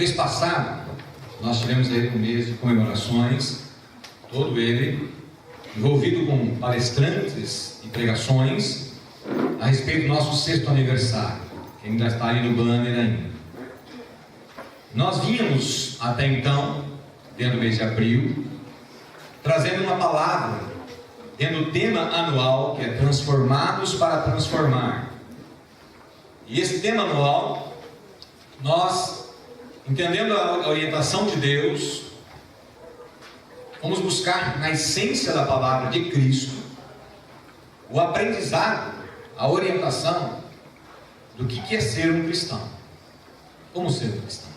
Mês passado, nós tivemos aí um mês de comemorações, todo ele envolvido com palestrantes e pregações a respeito do nosso 6º aniversário, que ainda está ali no banner ainda. Nós vínhamos até então, dentro do mês de abril, trazendo uma palavra dentro do tema anual, que é Transformados para Transformar. E esse tema anual, nós, entendendo a orientação de Deus, vamos buscar na essência da palavra de Cristo o aprendizado, a orientação do que é ser um cristão. Como ser um cristão?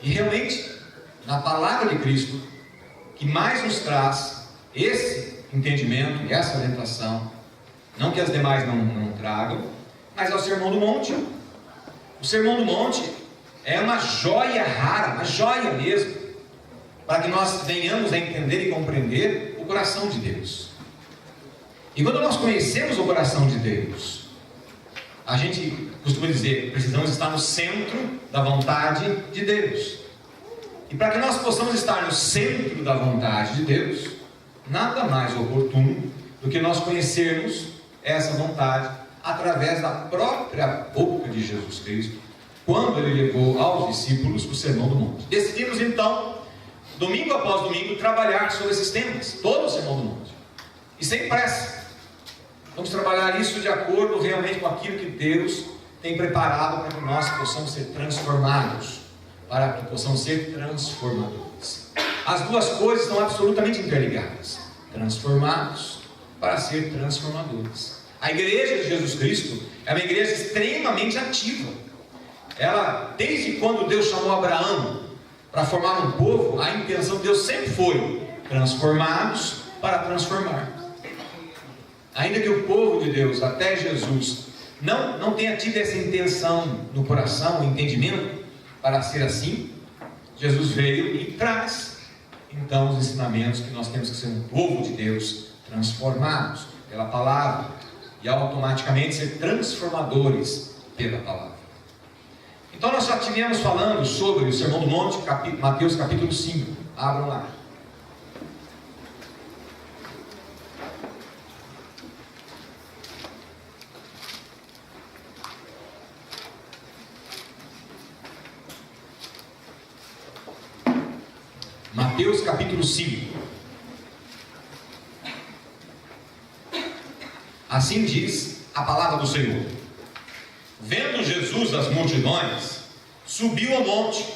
E realmente, na palavra de Cristo, que mais nos traz esse entendimento e essa orientação, não que as demais não tragam, mas é o Sermão do Monte. O Sermão do Monte é uma joia rara, uma joia mesmo, para que nós venhamos a entender e compreender o coração de Deus. E quando nós conhecemos o coração de Deus, a gente costuma dizer, precisamos estar no centro da vontade de Deus. E para que nós possamos estar no centro da vontade de Deus, nada mais oportuno do que nós conhecermos essa vontade através da própria boca de Jesus Cristo, quando Ele levou aos discípulos o Sermão do Monte. Decidimos então, domingo após domingo, trabalhar sobre esses temas, todo o Sermão do Monte, e sem pressa. Vamos trabalhar isso de acordo realmente com aquilo que Deus tem preparado para que nós possamos ser transformados, para que possamos ser transformadores. As duas coisas estão absolutamente interligadas. Transformados para ser transformadores. A igreja de Jesus Cristo é uma igreja extremamente ativa. Ela, desde quando Deus chamou Abraão para formar um povo, a intenção de Deus sempre foi transformados para transformar. Ainda que o povo de Deus, até Jesus, não tenha tido essa intenção no coração, o entendimento para ser assim, Jesus veio e traz então os ensinamentos que nós temos que ser um povo de Deus, transformados pela palavra, e automaticamente ser transformadores pela palavra. Então nós já tivemos falando sobre o Sermão do Monte, Mateus capítulo 5. Abram lá. Mateus capítulo 5. Assim diz a palavra do Senhor. Vendo Jesus as multidões, subiu ao monte,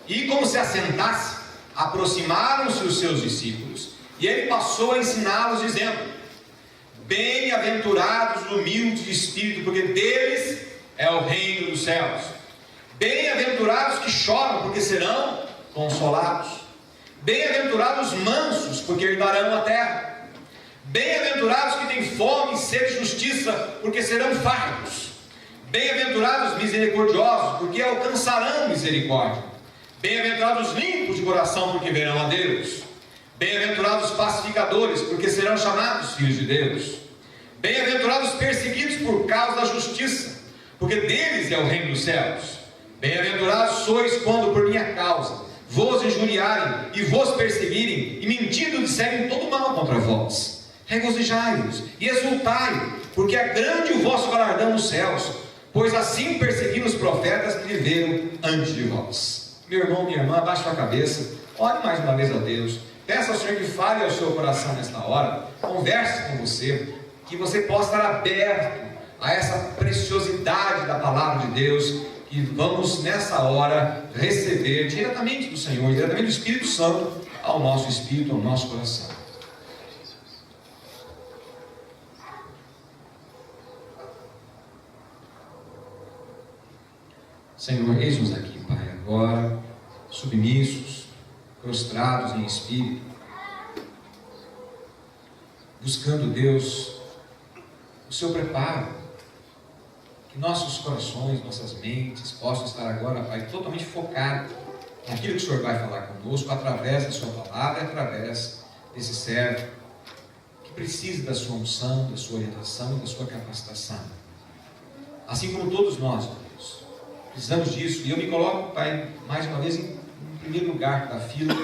e como se assentasse, aproximaram-se os seus discípulos, e ele passou a ensiná-los, dizendo: Bem-aventurados os humildes de espírito, porque deles é o reino dos céus. Bem-aventurados que choram, porque serão consolados. Bem-aventurados os mansos, porque herdarão a terra. Bem-aventurados que têm fome e sede de justiça, porque serão fartos. Bem-aventurados misericordiosos, porque alcançarão misericórdia. Bem-aventurados limpos de coração, porque verão a Deus. Bem-aventurados pacificadores, porque serão chamados filhos de Deus. Bem-aventurados perseguidos por causa da justiça, porque deles é o reino dos céus. Bem-aventurados sois quando por minha causa vos injuriarem e vos perseguirem, e mentindo disserem todo mal contra vós. Regozijai-vos e exultai, porque é grande o vosso galardão nos céus, pois assim perseguiram os profetas que viveram antes de vós. Meu irmão, minha irmã, abaixe a cabeça, ore mais uma vez a Deus, peça ao Senhor que fale ao seu coração nesta hora, converse com você, que você possa estar aberto a essa preciosidade da palavra de Deus, que vamos nessa hora receber diretamente do Senhor, diretamente do Espírito Santo, ao nosso espírito, ao nosso coração. Senhor, eis-nos aqui, Pai, agora, submissos, prostrados em espírito, buscando, Deus, o seu preparo, que nossos corações, nossas mentes possam estar agora, Pai, totalmente focados naquilo que o Senhor vai falar conosco, através da sua palavra, através desse servo, que precisa da sua unção, da sua orientação, da sua capacitação. Assim como todos nós, Deus, Precisamos disso. E eu me coloco, Pai, mais uma vez em primeiro lugar da fila,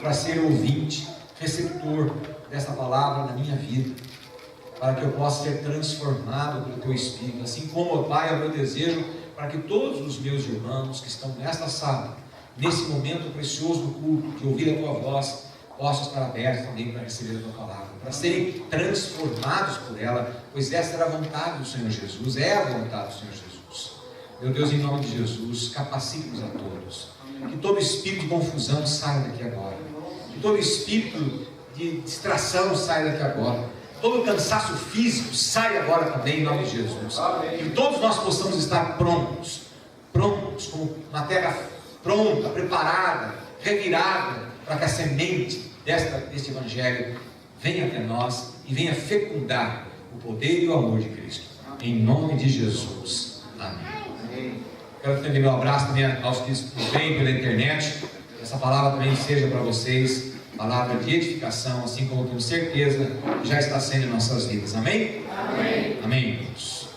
para ser ouvinte, receptor dessa palavra na minha vida, para que eu possa ser transformado pelo Teu Espírito, assim como, Pai, é o meu desejo, para que todos os meus irmãos que estão nesta sala, nesse momento precioso do culto, de ouvir a Tua voz, possam estar abertos também para receber a Tua palavra, para serem transformados por ela, pois essa era a vontade do Senhor Jesus, é a vontade do Senhor Jesus. Meu Deus, em nome de Jesus, capacite-nos a todos, que todo espírito de confusão saia daqui agora, que todo espírito de distração saia daqui agora, todo cansaço físico saia agora também, em nome de Jesus. Que todos nós possamos estar prontos, como uma terra pronta, preparada, revirada, para que a semente deste Evangelho venha até nós e venha fecundar o poder e o amor de Cristo. Em nome de Jesus. Amém. Quero estender meu abraço também aos que vêm pela internet. Que essa palavra também seja para vocês palavra de edificação, assim como tenho certeza já está sendo em nossas vidas. Amém? Amém. Amém, irmãos.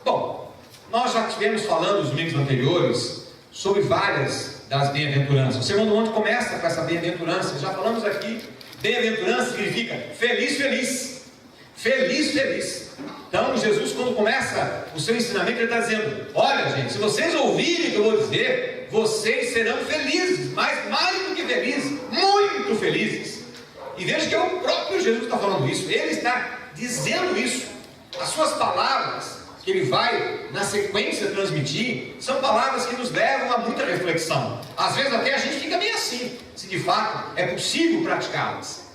Bom, nós já estivemos falando nos domingos anteriores sobre várias das bem-aventuranças. O sermão do monte começa com essa bem-aventurança. Já falamos aqui, bem-aventurança significa feliz, feliz. Feliz, feliz. Então Jesus, quando começa o seu ensinamento, ele está dizendo: olha gente, se vocês ouvirem o que eu vou dizer, vocês serão felizes, mas mais do que felizes, muito felizes. E veja que é o próprio Jesus que está falando isso, ele está dizendo isso. As suas palavras, que ele vai na sequência transmitir, são palavras que nos levam a muita reflexão. Às vezes até a gente fica meio assim, se de fato é possível praticá-las.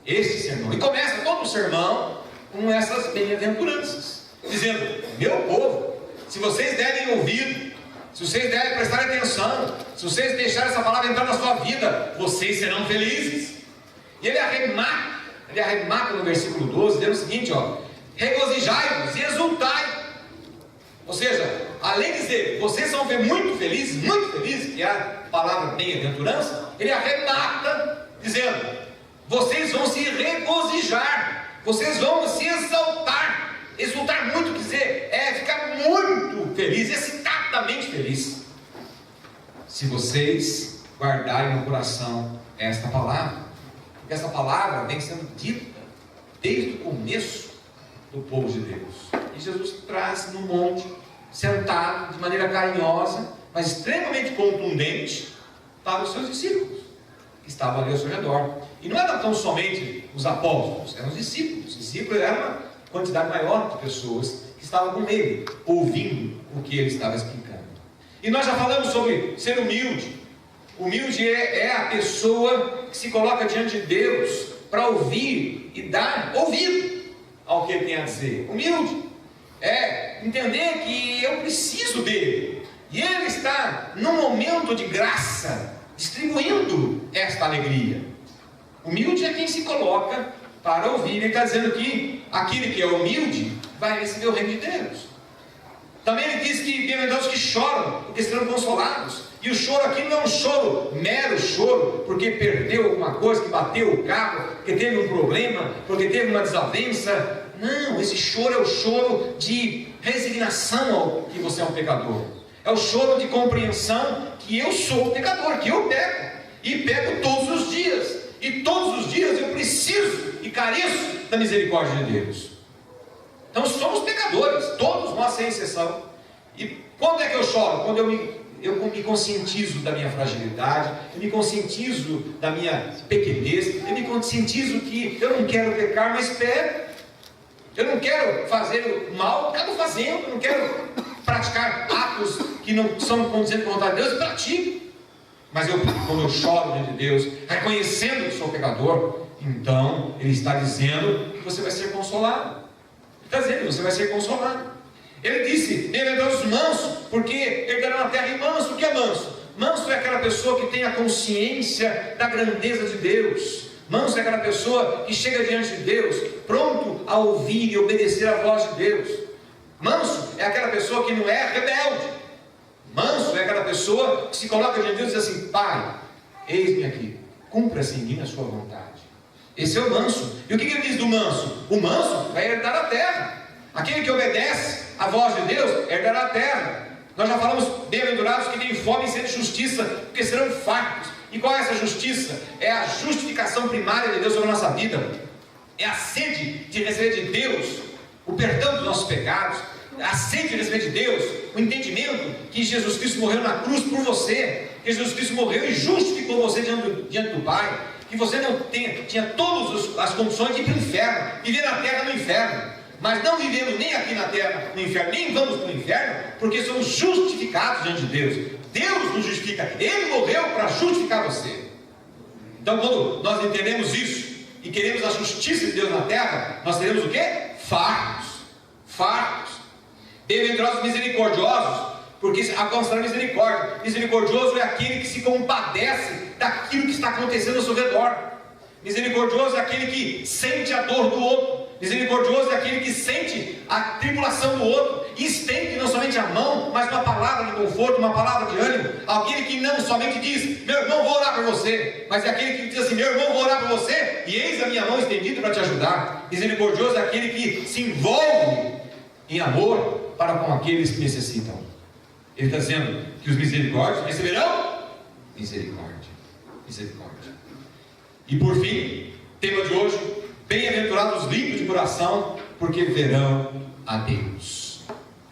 Este sermão, e começa todo o sermão com essas bem-aventuranças, dizendo: meu povo, se vocês derem ouvido, se vocês derem prestar atenção, se vocês deixarem essa palavra entrar na sua vida, vocês serão felizes. E ele arremata no versículo 12, dizendo o seguinte: ó, regozijai-vos e exultai. Ou seja, além de dizer vocês vão ver muito felizes, que é a palavra bem-aventurança, ele arremata dizendo: vocês vão se regozijar, vocês vão se exaltar. Exultar muito, quer dizer, é ficar muito feliz, excitadamente feliz, se vocês guardarem no coração esta palavra. Porque essa palavra vem sendo dita desde o começo do povo de Deus. E Jesus traz no monte, sentado de maneira carinhosa, mas extremamente contundente, estavam os seus discípulos, que estavam ali ao seu redor. E não eram tão somente os apóstolos, eram os discípulos. Os discípulos eram uma quantidade maior de pessoas que estavam com ele, ouvindo o que ele estava explicando. E nós já falamos sobre ser humilde. Humilde é a pessoa que se coloca diante de Deus para ouvir e dar ouvido ao que ele tem a dizer. Humilde é entender que eu preciso dele, e ele está num momento de graça, distribuindo esta alegria. Humilde é quem se coloca para ouvir. Ele está dizendo que aquele que é humilde vai receber o reino de Deus. Também ele diz que bem-aventurados que choram, porque serão consolados. E o choro aqui não é um choro, mero choro, porque perdeu alguma coisa, que bateu o carro, porque teve um problema, porque teve uma desavença. Não, esse choro é o choro de resignação ao que você é um pecador. É o choro de compreensão que eu sou pecador, que eu peco, e peco todos os dias. E todos os dias eu preciso e careço da misericórdia de Deus. Então somos pecadores, todos nós sem exceção. E quando é que eu choro? Quando eu me conscientizo da minha fragilidade, eu me conscientizo da minha pequenez, eu me conscientizo que eu não quero pecar, mas peco. Eu não quero fazer o mal, acabo fazendo. Eu não quero praticar atos que não são condizentes com a vontade de Deus, eu pratico. Mas quando eu choro diante de Deus, reconhecendo que sou pecador, então Ele está dizendo que você vai ser consolado. Ele está dizendo que você vai ser consolado. Ele disse: bem-aventurados os mansos, porque herdarão a terra. E manso, o que é manso? Manso é aquela pessoa que tem a consciência da grandeza de Deus. Manso é aquela pessoa que chega diante de Deus, pronto a ouvir e obedecer a voz de Deus. Manso é aquela pessoa que não é rebelde. Manso é aquela pessoa que se coloca diante de Deus e diz assim: Pai, eis-me aqui, cumpra-se em mim a sua vontade. Esse é o manso. E o que ele diz do manso? O manso vai herdar a terra. Aquele que obedece a voz de Deus herdará a terra. Nós já falamos, bem-aventurados que têm fome e sede de justiça, porque serão fartos. E qual é essa justiça? É a justificação primária de Deus sobre a nossa vida. É a sede de receber de Deus o perdão dos nossos pecados, a sede de receber de Deus o entendimento que Jesus Cristo morreu na cruz por você, que Jesus Cristo morreu e justificou você diante do Pai, que você não tinha todas as condições de ir para o inferno, viver na terra no inferno, mas não vivemos nem aqui na terra no inferno, nem vamos para o inferno, porque somos justificados diante de Deus. Deus nos justifica, Ele morreu para justificar você. Então, quando nós entendemos isso e queremos a justiça de Deus na terra, nós teremos o quê? Fartos. Bem-aventurados misericordiosos, porque alcançarão misericórdia. Misericordioso é aquele que se compadece daquilo que está acontecendo ao seu redor. Misericordioso é aquele que sente a dor do outro. Misericordioso é aquele que sente a tribulação do outro e estende não somente a mão, mas uma palavra de conforto, uma palavra de ânimo. Aquele que não somente diz, meu irmão, vou orar por você, mas é aquele que diz assim, meu irmão, vou orar por você, e eis a minha mão estendida para te ajudar. Misericordioso é aquele que se envolve em amor para com aqueles que necessitam. Ele está dizendo que os misericórdios receberão misericórdia. E por fim, tema de hoje, bem-aventurados os limpos de coração, porque verão a Deus.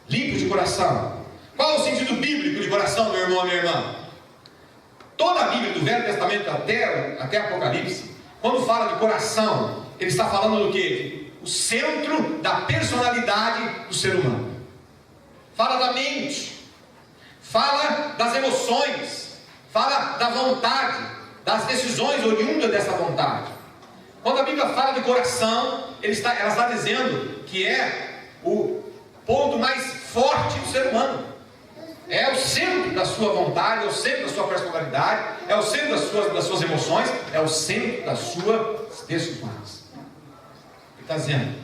Limpos de coração. Qual é o sentido bíblico de coração, meu irmão, minha irmã? Toda a Bíblia, do Velho Testamento até Apocalipse, quando fala de coração, ele está falando do quê? O centro da personalidade do ser humano. Fala da mente, fala das emoções, fala da vontade, das decisões oriundas dessa vontade. Quando a Bíblia fala de coração, ela está dizendo que é o ponto mais forte do ser humano. É o centro da sua vontade, é o centro da sua personalidade, é o centro das suas emoções, é o centro das suas decisões. Ele está dizendo,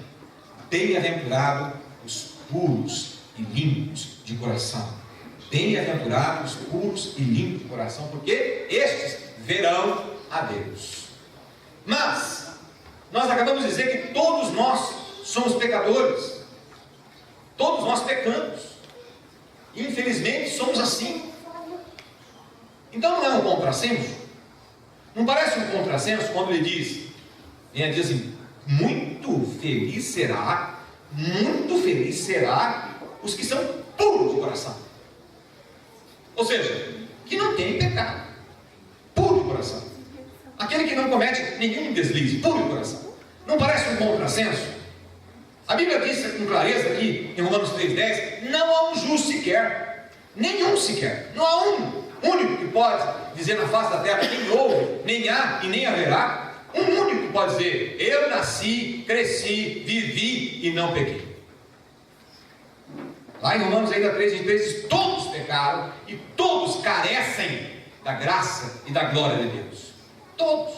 bem-aventurado os puros e limpos de coração. Bem-aventurados os puros e limpos de coração, porque estes verão a Deus. Mas nós acabamos de dizer que todos nós somos pecadores. Todos nós pecamos. Infelizmente somos assim. Então não é um contrassenso? Não parece um contrassenso quando ele diz assim, muito feliz será os que são puros de coração. Ou seja, que não tem pecado, puro de coração. Aquele que não comete nenhum deslize, puro de coração. Não parece um contrassenso? A Bíblia diz com clareza aqui, em Romanos 3,10, não há um justo sequer, nenhum sequer, não há um único que pode dizer na face da terra, nem houve, nem há e nem haverá. Um único que pode dizer, eu nasci, cresci, vivi e não pequei. Lá em Romanos ainda 3,23 diz, todos pecaram e todos carecem da graça e da glória de Deus. Todos.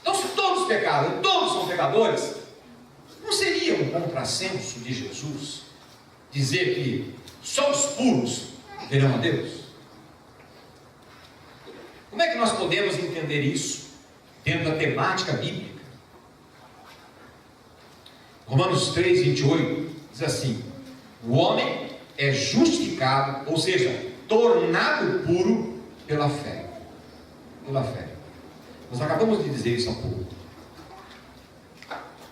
Então, se todos pecaram, todos são pecadores, não seria um contrassenso de Jesus dizer que só os puros verão a Deus? Como é que nós podemos entender isso dentro da temática bíblica? Romanos 3,28 diz assim, o homem é justificado, ou seja, tornado puro pela fé. Pela fé. Nós acabamos de dizer isso há pouco.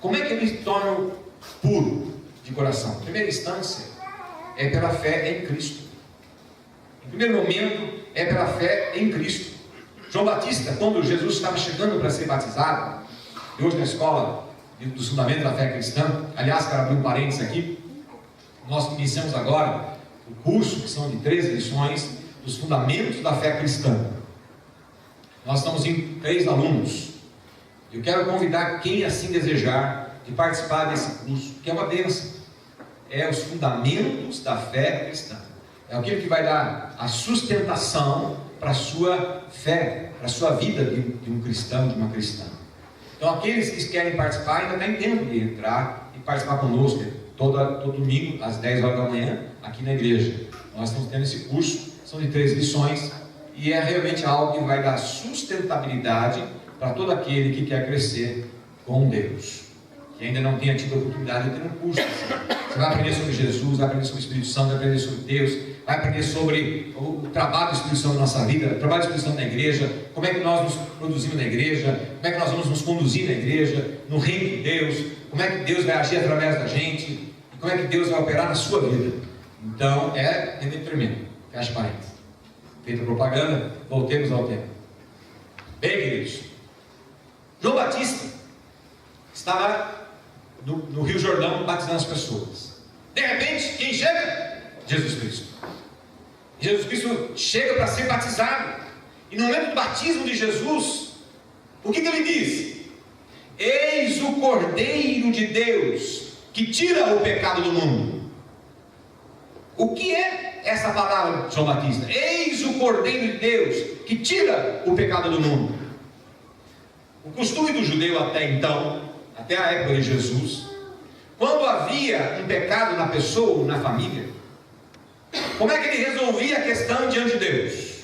Como é que ele se torna puro de coração? Em primeira instância, é pela fé em Cristo. Em primeiro momento, é pela fé em Cristo. João Batista, quando Jesus estava chegando para ser batizado, e hoje na escola dos fundamentos da fé cristã, aliás, quero abrir um parênteses aqui, nós iniciamos agora o curso, que são de 13 lições, dos fundamentos da fé cristã. Nós estamos em 3 alunos. Eu quero convidar quem assim desejar de participar desse curso, que é uma bênção. É os fundamentos da fé cristã. É aquilo que vai dar a sustentação para a sua fé, para a sua vida de um cristão, de uma cristã. Então aqueles que querem participar ainda têm tempo de entrar e participar conosco todo domingo às 10 horas da manhã aqui na igreja. Nós estamos tendo esse curso, são de 3 lições e é realmente algo que vai dar sustentabilidade para todo aquele que quer crescer com Deus, que ainda não tenha tido a oportunidade de ter um curso assim. Você vai aprender sobre Jesus, vai aprender sobre o Espírito Santo, vai aprender sobre Deus, vai aprender sobre o trabalho do Espírito Santo na nossa vida, o trabalho do Espírito Santo na igreja, como é que nós nos produzimos na igreja, como é que nós vamos nos conduzir na igreja, no reino de Deus, como é que Deus vai agir através da gente, e como é que Deus vai operar na sua vida. Então, é tremendo. Fecha parênteses. Feita propaganda, voltemos ao tema. Bem, queridos, João Batista estava no Rio Jordão batizando as pessoas. De repente, quem chega? Jesus Cristo. Jesus Cristo chega para ser batizado. E no momento do batismo de Jesus, o que ele diz? Eis o Cordeiro de Deus, que tira o pecado do mundo. O que é essa palavra, João Batista? Eis o Cordeiro de Deus, que tira o pecado do mundo. O costume do judeu até então, até a época de Jesus, quando havia um pecado na pessoa ou na família, como é que ele resolvia a questão diante de Deus?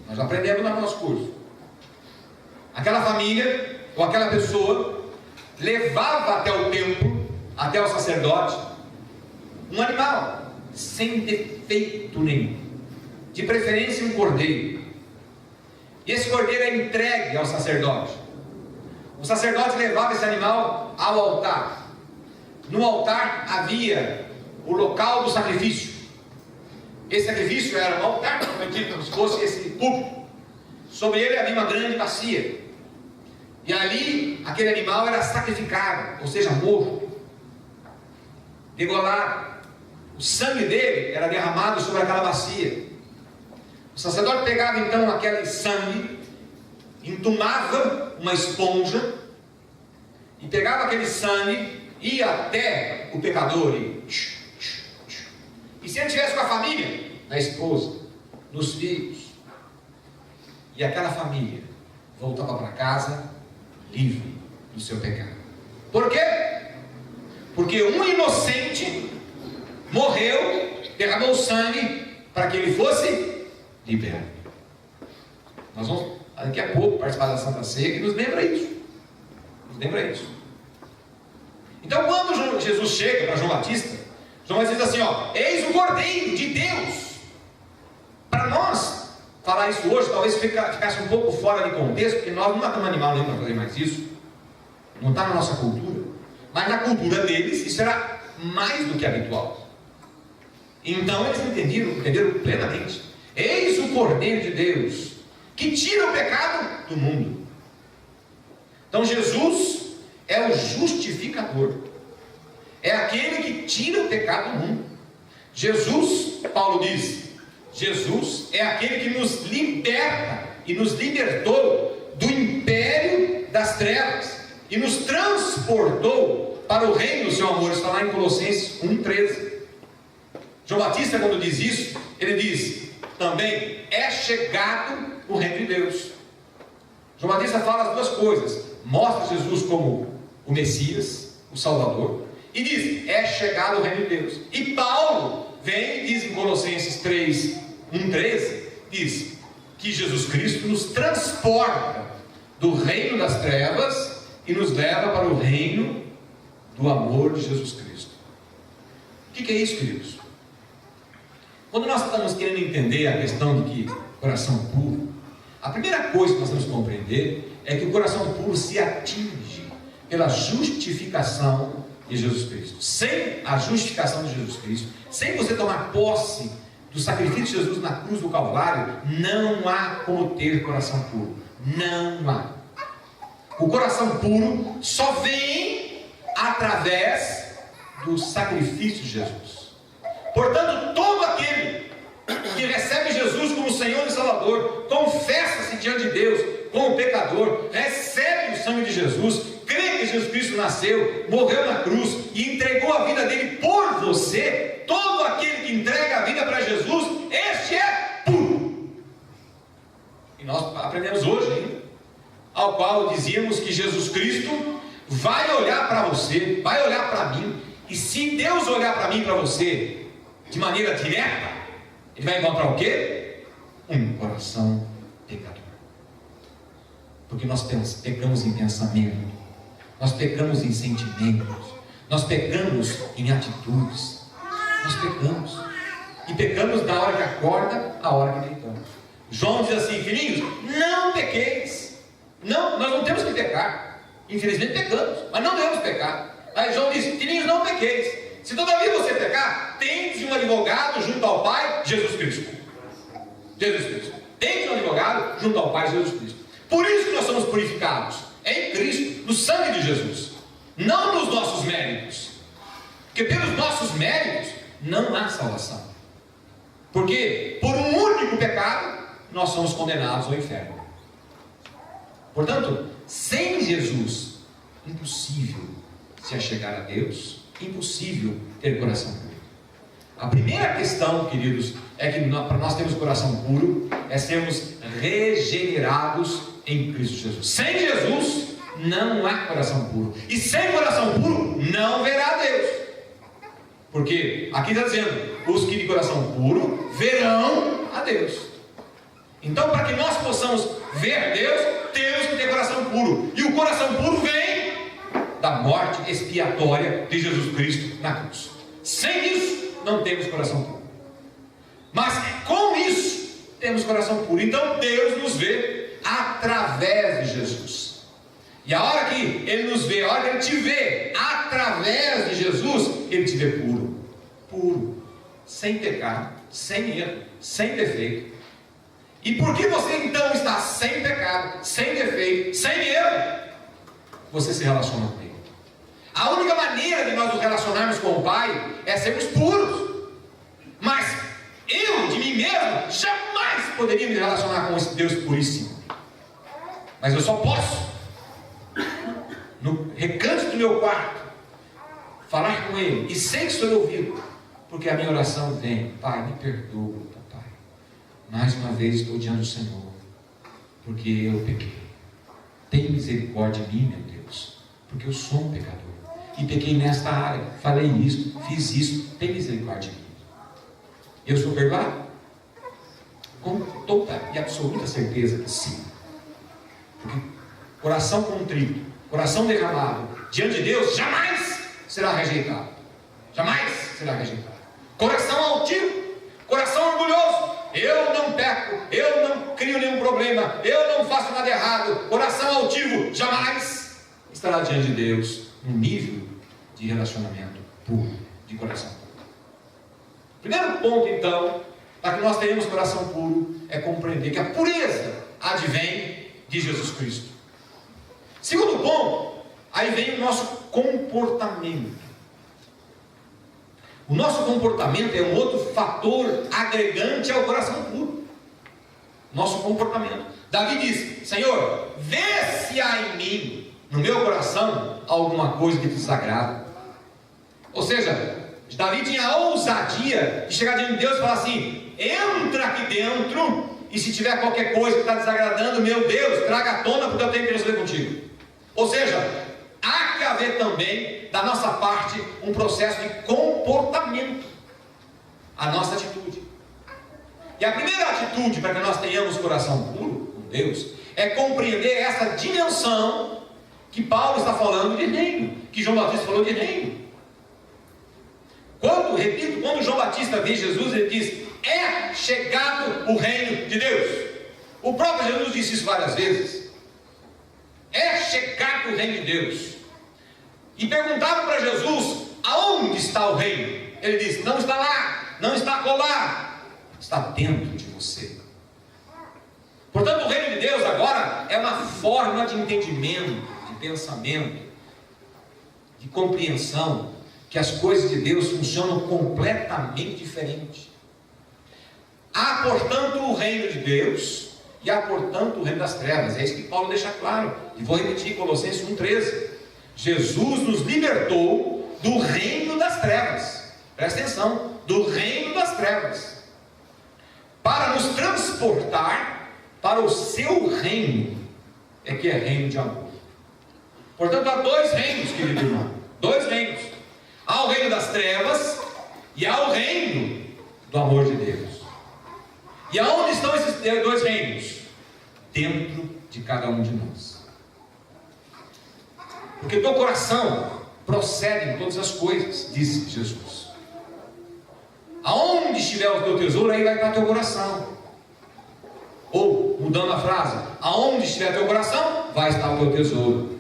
Nós aprendemos no nosso curso. Aquela família ou aquela pessoa levava até o templo, até o sacerdote, um animal sem defeito nenhum, de preferência um cordeiro. E esse cordeiro é entregue ao sacerdote. O sacerdote levava esse animal ao altar. No altar havia o local do sacrifício. Esse sacrifício era um altar, como se fosse esse púlpito. Sobre ele havia uma grande bacia. E ali, aquele animal era sacrificado, ou seja, morto, degolado. O sangue dele era derramado sobre aquela bacia. O sacerdote pegava então aquele sangue, entumava uma esponja, e pegava aquele sangue, ia até o pecador, e se ele estivesse com a família, na esposa, nos filhos, e aquela família voltava para casa livre do seu pecado. Por quê? Porque um inocente morreu, derramou sangue para que ele fosse liberto. Nós vamos daqui a pouco participar da Santa Ceia, que nos lembra isso. Então, quando Jesus chega para João Batista diz assim: eis o Cordeiro de Deus. Para nós falar isso hoje talvez ficasse um pouco fora de contexto, porque nós não matamos animal nem para fazer mais isso, não está na nossa cultura, mas na cultura deles isso era mais do que habitual. Então eles entenderam plenamente. Eis o Cordeiro de Deus, que tira o pecado do mundo. Então Jesus é o justificador, é aquele que tira o pecado do mundo. Jesus, Paulo diz, Jesus é aquele que nos liberta e nos libertou do império das trevas e nos transportou para o reino do seu amor. Está lá em Colossenses 1,13. João Batista, quando diz isso, ele diz também: é chegado o reino de Deus. João Batista fala as duas coisas, mostra Jesus como o Messias, o Salvador, e diz: é chegado o reino de Deus. E Paulo vem e diz em Colossenses 3:1-13, diz que Jesus Cristo nos transporta do reino das trevas e nos leva para o reino do amor de Jesus Cristo. O que é isso, queridos? Quando nós estamos querendo entender a questão de que coração puro, a primeira coisa que nós temos que compreender é que o coração puro se atinge pela justificação de Jesus Cristo. Sem a justificação de Jesus Cristo, sem você tomar posse do sacrifício de Jesus na cruz do Calvário, não há como ter coração puro. Não há. O coração puro só vem através do sacrifício de Jesus. Portanto, todo aquele que recebe Jesus como Senhor e Salvador, confessa-se diante de Deus como pecador, recebe o sangue de Jesus, crê que Jesus Cristo nasceu, morreu na cruz e entregou a vida dele por você. Todo aquele que entrega a vida para Jesus, este é puro. E nós aprendemos hoje ainda, ao qual dizíamos que Jesus Cristo vai olhar para você, vai olhar para mim, e se Deus olhar para mim e para você de maneira direta, ele vai encontrar o quê? Um coração pecador. Porque nós pecamos em pensamento, nós pecamos em sentimentos, nós pecamos em atitudes, nós pecamos. E pecamos da hora que acorda, à hora que deitamos. João diz assim: filhinhos, não pequeis. Não, nós não temos que pecar. Infelizmente pecamos, mas não devemos pecar. Aí João diz: filhinhos, não pequeis. Se todavia você pecar, tendes um advogado junto ao Pai, Jesus Cristo. Jesus Cristo. Tendes um advogado junto ao Pai, Jesus Cristo. Por isso que nós somos purificados. É em Cristo, no sangue de Jesus. Não nos nossos méritos. Porque pelos nossos méritos não há salvação. Porque por um único pecado nós somos condenados ao inferno. Portanto, sem Jesus, impossível se achegar a Deus, impossível ter coração puro. A primeira questão, queridos, é que para nós termos coração puro, é sermos regenerados em Cristo Jesus. Sem Jesus, não há coração puro. E sem coração puro, não verá Deus. Porque aqui está dizendo: os que de coração puro verão a Deus. Então, para que nós possamos ver Deus, temos que ter coração puro. E o coração puro vem da morte expiatória de Jesus Cristo na cruz. Sem isso, não temos coração puro. Mas com isso, temos coração puro. Então Deus nos vê através de Jesus. E a hora que Ele nos vê, a hora que Ele te vê através de Jesus, Ele te vê puro. Puro. Sem pecado, sem erro, sem defeito. E por que você então está sem pecado, sem defeito, sem erro? Você se relaciona com Ele. A única maneira de nós nos relacionarmos com o Pai é sermos puros. Mas eu, de mim mesmo, jamais poderia me relacionar com esse Deus puríssimo. Mas eu só posso, no recanto do meu quarto, falar com Ele e sem que sou ouvido, porque a minha oração vem: Pai, me perdoa, papai. Mais uma vez estou diante do Senhor, porque eu pequei. Tem misericórdia de mim, meu Deus, porque eu sou um pecador. E pequei nesta área, falei isso, fiz isso, tem misericórdia de mim. Eu sou perdoado? Com toda e absoluta certeza que sim. Porque coração contrito, coração derramado diante de Deus jamais será rejeitado. Jamais será rejeitado. Coração altivo, coração orgulhoso: eu não peco, eu não crio nenhum problema, eu não faço nada errado. Coração altivo jamais estará diante de Deus num nível de relacionamento puro, de coração puro. Primeiro ponto, então, para que nós tenhamos coração puro, é compreender que a pureza advém de Jesus Cristo. Segundo ponto, aí vem o nosso comportamento. O nosso comportamento é um outro fator agregante ao coração puro. Nosso comportamento. Davi disse: Senhor, vê se há em mim, no meu coração, alguma coisa que te desagrada. Ou seja, Davi tinha a ousadia de chegar diante de Deus e falar assim: entra aqui dentro, e se tiver qualquer coisa que está desagradando, meu Deus, traga à tona, porque eu tenho que resolver contigo. Ou seja, há que haver também da nossa parte um processo de comportamento, a nossa atitude. E a primeira atitude para que nós tenhamos coração puro com Deus é compreender essa dimensão que Paulo está falando de reino, que João Batista falou de reino. Quando João Batista vê Jesus, ele diz: é chegado o reino de Deus. O próprio Jesus disse isso várias vezes. É chegado o reino de Deus. E perguntaram para Jesus: aonde está o reino? Ele disse: não está lá, não está acolá, está dentro de você. Portanto, o reino de Deus agora é uma forma de entendimento, de pensamento, de compreensão, que as coisas de Deus funcionam completamente diferente. Há, portanto, o reino de Deus e há, portanto, o reino das trevas. É isso que Paulo deixa claro. E vou repetir, Colossenses 1,13. Jesus nos libertou do reino das trevas. Presta atenção, do reino das trevas, para nos transportar para o seu reino, que é reino de amor. Portanto, há dois reinos, querido irmão. Dois reinos. Há o reino das trevas e há o reino do amor de Deus. E aonde estão esses dois reinos? Dentro de cada um de nós. Porque do coração procedem todas as coisas, disse Jesus. Aonde estiver o teu tesouro, aí vai estar o teu coração. Ou, mudando a frase, aonde estiver o teu coração, vai estar o teu tesouro.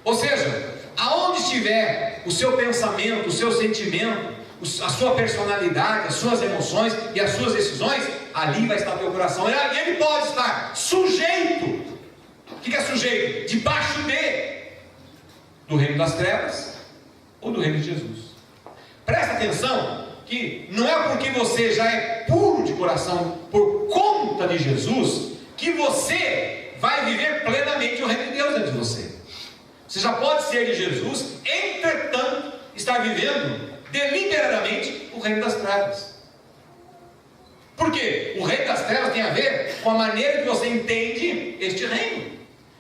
Ou seja, aonde estiver o seu pensamento, o seu sentimento, a sua personalidade, as suas emoções e as suas decisões, ali vai estar o teu coração. E ali ele pode estar sujeito. O que é sujeito? Debaixo do reino das trevas ou do reino de Jesus. Presta atenção que não é porque você já é puro de coração por conta de Jesus que você vai viver plenamente o reino de Deus dentro de você. Você já pode ser de Jesus, entretanto estar vivendo deliberadamente o reino das trevas. Por quê? O reino das trevas tem a ver com a maneira que você entende este reino,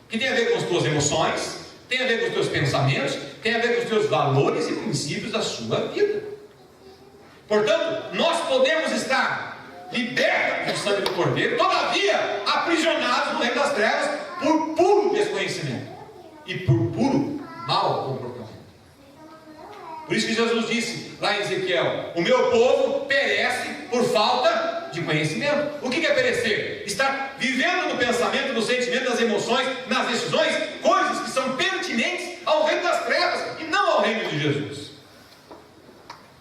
que tem a ver com as tuas emoções, tem a ver com os teus pensamentos, tem a ver com os teus valores e princípios da sua vida. Portanto, nós podemos estar libertos do sangue do Cordeiro, todavia aprisionados no reino das trevas por puro desconhecimento e por puro mau comportamento. Por isso que Jesus disse lá em Ezequiel: o meu povo perece por falta de conhecimento. O que é perecer? Estar vivendo no pensamento, no sentimento, nas emoções, nas decisões, coisas que são pertinentes ao reino das trevas e não ao reino de Jesus.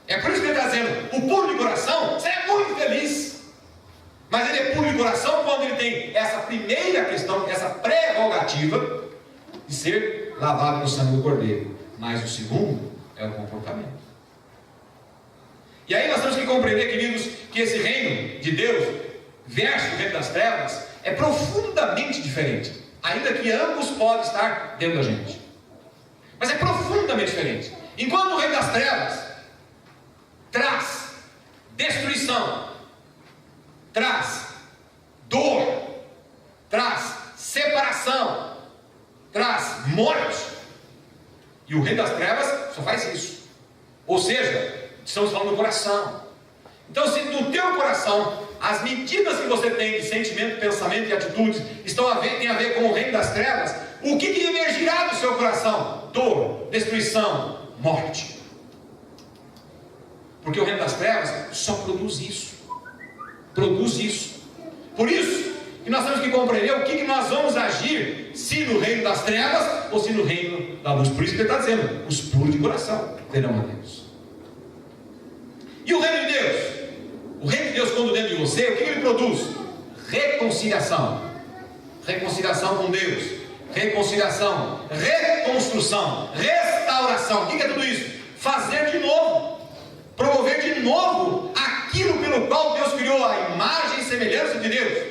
É por isso que ele está dizendo: o puro de coração, você é muito feliz. Mas ele é puro de coração quando ele tem essa primeira questão, essa prerrogativa de ser lavado no sangue do Cordeiro. Mas o segundo é o comportamento. E aí nós temos que compreender, queridos, que esse reino de Deus versus o reino das trevas é profundamente diferente, ainda que ambos podem estar dentro da gente, mas é profundamente diferente. Enquanto o reino das trevas traz destruição, traz dor, traz separação, traz morte, e o reino das trevas só faz isso. Ou seja, estamos falando do coração. Então, se no teu coração as medidas que você tem de sentimento, pensamento e atitudes têm a ver com o reino das trevas, o que emergirá do seu coração? Dor, destruição, morte. Porque o reino das trevas só produz isso. Produz isso. Por isso que nós temos que compreender o que nós vamos agir, se no reino das trevas ou se no reino da luz. Por isso que ele está dizendo: os puros de coração verão a Deus. E o reino de Deus? O reino de Deus, quando dentro de você, o que ele produz? Reconciliação. Reconciliação com Deus. Reconciliação. Reconstrução. Restauração. O que é tudo isso? Fazer de novo. Promover de novo aquilo pelo qual Deus criou a imagem e semelhança de Deus.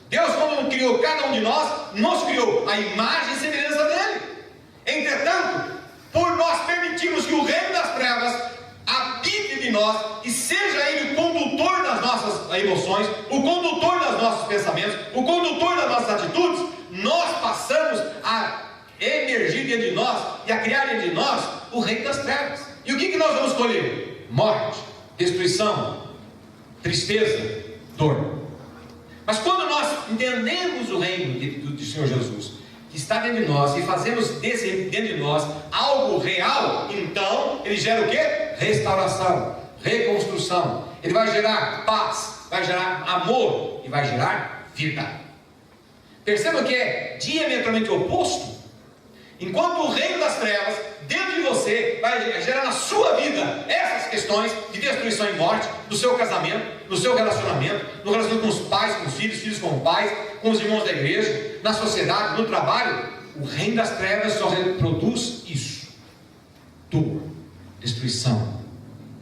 Deus, quando criou cada um de nós, nos criou a imagem e semelhança dele. Entretanto, por nós permitirmos que o reino das trevas habite de nós e seja ele o condutor das nossas emoções, o condutor dos nossos pensamentos, o condutor das nossas atitudes, nós passamos a emergir dentro de nós e a criar dentro de nós o reino das trevas. E o que nós vamos escolher? Morte, destruição, tristeza, dor. Mas quando nós entendemos o reino do Senhor Jesus, que está dentro de nós, e fazemos dentro de nós algo real, então ele gera o quê? Restauração, reconstrução. Ele vai gerar paz, vai gerar amor e vai gerar vida. Perceba que é diametralmente oposto. Enquanto o reino das trevas dentro de você vai gerar na sua vida essas questões de destruição e morte, no seu casamento, no seu relacionamento, no relacionamento com os pais, com os filhos, filhos com o pai, com os irmãos da igreja, na sociedade, no trabalho, o reino das trevas só reproduz isso: dor, destruição,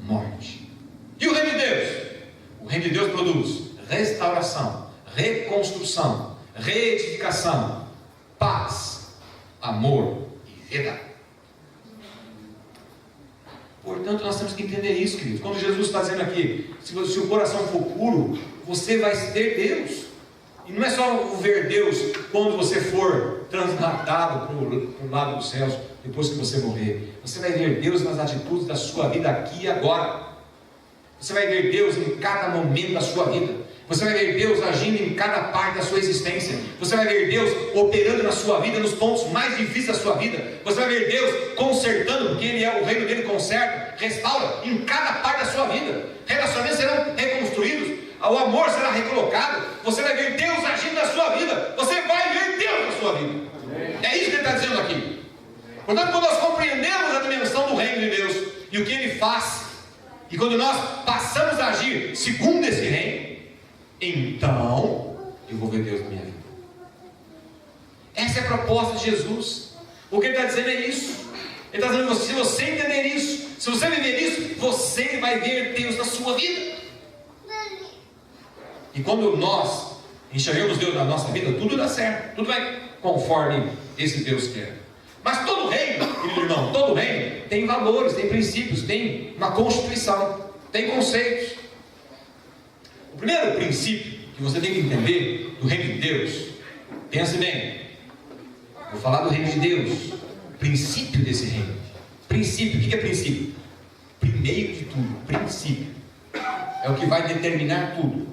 morte. E o reino de Deus? O reino de Deus produz restauração, reconstrução, reedificação, paz, amor e vida. Portanto, nós temos que entender isso, queridos. Quando Jesus está dizendo aqui, se o coração for puro, você vai ter Deus. E não é só ver Deus quando você for translatado para o lado dos céus, depois que você morrer. Você vai ver Deus nas atitudes da sua vida aqui e agora. Você vai ver Deus em cada momento da sua vida. Você vai ver Deus agindo em cada parte da sua existência. Você vai ver Deus operando na sua vida, nos pontos mais difíceis da sua vida. Você vai ver Deus consertando, porque Ele é o reino dele, conserta, restaura em cada parte da sua vida. Relacionamentos serão reconstruídos, o amor será recolocado. Você vai ver Deus agindo na sua vida. Você vai ver Deus na sua vida. É isso que Ele está dizendo aqui. Portanto, quando nós compreendemos a dimensão do reino de Deus e o que Ele faz, e quando nós passamos a agir segundo esse reino, então eu vou ver Deus na minha vida. Essa é a proposta de Jesus. O que Ele está dizendo é isso. Ele está dizendo, se você entender isso, se você viver isso, você vai ver Deus na sua vida. E quando nós enxergamos Deus na nossa vida, tudo dá certo, tudo vai conforme esse Deus quer. Mas todo reino, querido irmão, todo reino tem valores, tem princípios, tem uma constituição, tem conceitos. O primeiro princípio que você tem que entender do reino de Deus, pense bem, vou falar do reino de Deus, o princípio desse reino. Princípio, o que é princípio? Primeiro de tudo, princípio é o que vai determinar tudo.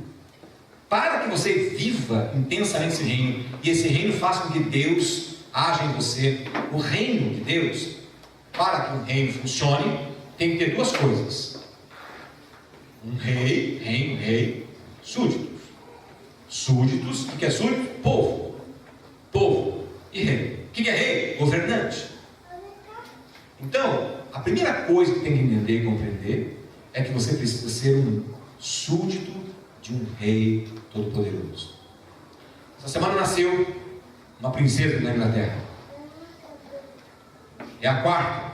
Para que você viva intensamente esse reino, e esse reino faça com que Deus haja em você, o reino de Deus, para que o reino funcione, tem que ter duas coisas: um rei, reino, rei, súditos. Súditos, o que é súdito? Povo. Povo e rei. O que é rei? Governante. Então, a primeira coisa que tem que entender e compreender é que você precisa ser um súdito de um rei todo-poderoso. Essa semana nasceu uma princesa na Inglaterra. É a quarta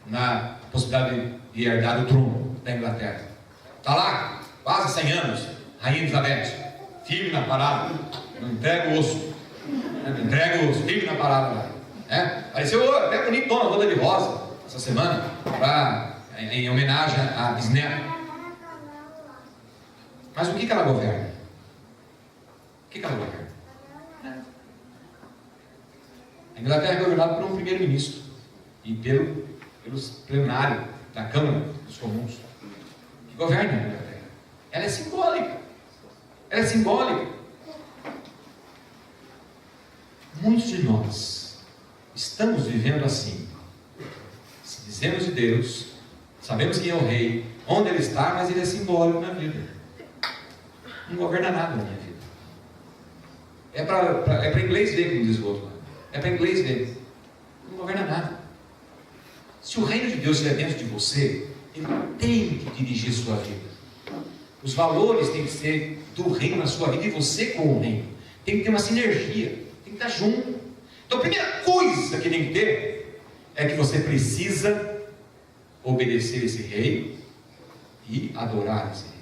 na possibilidade de herdar o trono da Inglaterra. Está lá, quase 100 anos, Rainha Elizabeth, firme na parada, não entrega o osso, não entrega o osso, firme na parada lá. Apareceu até bonitona, toda de rosa, essa semana, em homenagem à bisneta. Mas o que ela governa? O que ela governa? A Inglaterra é governada por um primeiro-ministro e pelo plenário da Câmara dos Comuns, que governa a Inglaterra. Ela é simbólica. Ela é simbólica. Muitos de nós estamos vivendo assim. Se dizemos de Deus, sabemos quem é o rei, onde ele está, mas ele é simbólico na vida. Não governa nada na minha vida. É para inglês ver, como diz o outro lá. É para inglês ver. Não governa nada. Se o reino de Deus estiver dentro de você, ele tem que dirigir sua vida. Os valores têm que ser do reino na sua vida e você com o reino. Tem que ter uma sinergia. Tem que estar junto. Então a primeira coisa que tem que ter é que você precisa obedecer esse rei e adorar esse rei.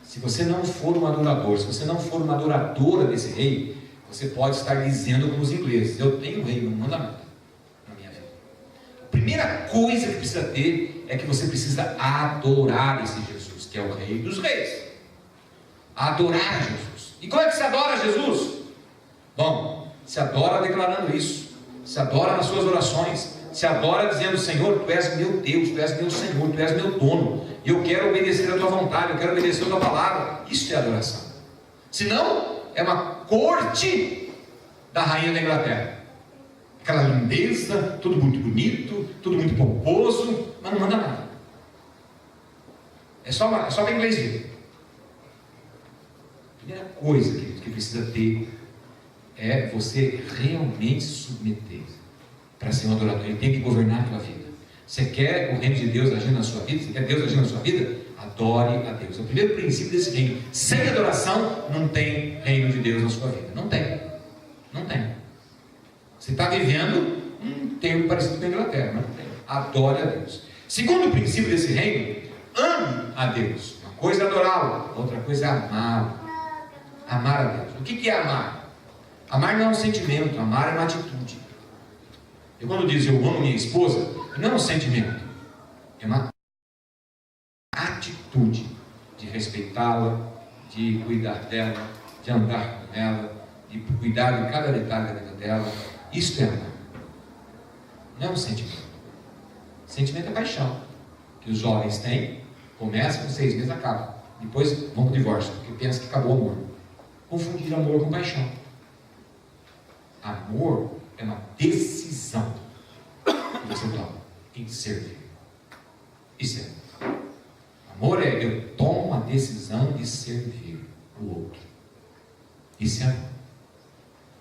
Se você não for um adorador, se você não for uma adoradora desse rei, você pode estar dizendo como os ingleses: eu tenho rei, não manda nada na minha vida. A primeira coisa que precisa ter é que você precisa adorar esse Jesus, que é o rei dos reis. Adorar Jesus. E como é que se adora Jesus? Bom, se adora declarando isso, se adora nas suas orações, se adora dizendo: Senhor, Tu és meu Deus, Tu és meu Senhor, Tu és meu dono, e eu quero obedecer a Tua vontade, eu quero obedecer a Tua palavra. Isso é adoração. Senão, é uma corte da rainha da Inglaterra. Aquela lindeza, tudo muito bonito, tudo muito pomposo, mas não manda nada. É só para inglês ver. A primeira coisa que precisa ter é você realmente se submeter para ser um adorador. Ele tem que governar a tua vida. Você quer o reino de Deus agindo na sua vida? Você quer Deus agindo na sua vida? Adore a Deus. É o primeiro princípio desse reino. Sem adoração, não tem reino de Deus na sua vida. Não tem. Não tem. Você está vivendo um termo parecido com a Inglaterra. Não tem. Adore a Deus. Segundo princípio desse reino, ame a Deus. Uma coisa é adorá-lo, outra coisa é amá-lo. Amar a Deus. O que é amar? Amar não é um sentimento, amar é uma atitude. Eu quando diz eu amo minha esposa, não é um sentimento, é uma atitude de respeitá-la, de cuidar dela, de andar com ela, de cuidar de cada detalhe da vida dela. Isso é amar. Não é um sentimento. Sentimento é paixão, que os jovens têm, começa com 6 meses, acaba. depois vão para o divórcio, porque pensa que acabou o amor. Confundir amor com paixão. Amor é uma decisão que você toma em servir. Isso é. Amor é eu tomo uma decisão de servir o outro. Isso é amor.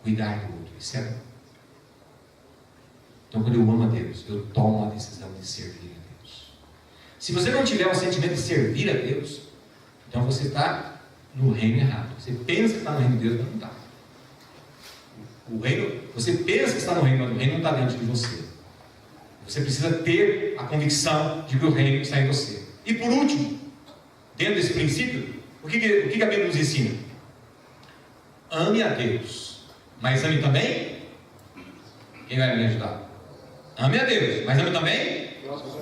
Cuidar do outro. Isso é amor. Então, quando eu amo a Deus, eu tomo a decisão de servir a Deus. Se você não tiver o sentimento de servir a Deus, então você está no reino errado. Você pensa que está no reino de Deus, mas não está. O reino, você pensa que está no reino, mas o reino não está dentro de você. Você precisa ter a convicção de que o reino está em você. E por último, dentro desse princípio, o que a Bíblia nos ensina? Ame a Deus, mas ame também. Quem vai me ajudar? Ame a Deus, mas ame também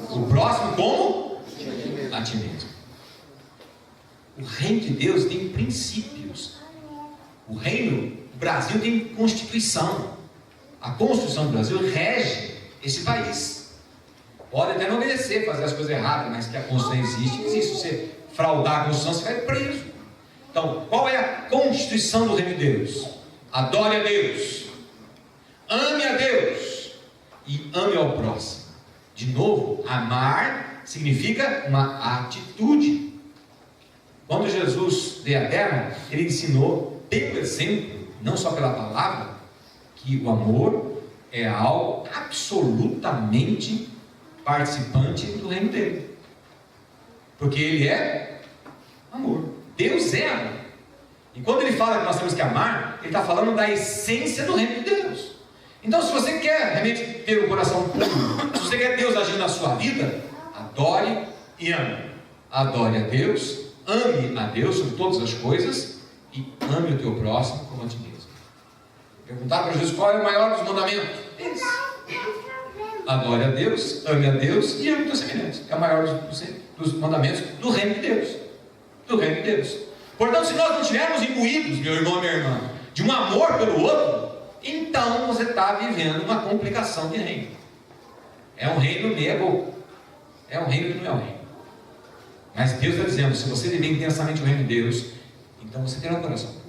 o próximo como? A ti mesmo. O reino de Deus tem princípios. O Brasil tem Constituição. A Constituição do Brasil rege esse país. Pode até não obedecer, fazer as coisas erradas, mas que a Constituição existe. Se você fraudar a Constituição, você vai preso. Então, qual é a Constituição do reino de Deus? Adore a Deus, ame a Deus e ame ao próximo. De novo, amar significa uma atitude. Quando Jesus veio à terra, ele ensinou pelo exemplo, não só pela palavra, que o amor é algo absolutamente participante do reino dele, porque ele é amor. Deus é amor. E quando ele fala que nós temos que amar, ele está falando da essência do reino de Deus. Então, se você quer realmente ter um coração puro, se você quer Deus agindo na sua vida, adore e ame. Adore a Deus, ame a Deus sobre todas as coisas e ame o teu próximo como a ti mesmo. Perguntaram para Jesus qual é o maior dos mandamentos. Esse. Adore a Deus, ame a Deus e ame o teu semelhante. É o maior dos mandamentos do reino de Deus. Do reino de Deus. Portanto, se nós não estivermos imbuídos, meu irmão e minha irmã, de um amor pelo outro, então você está vivendo uma complicação de reino. É um reino meia boca. É um reino que não é um reino. Mas Deus está dizendo, se você viver intensamente o reino de Deus, então você terá um coração puro.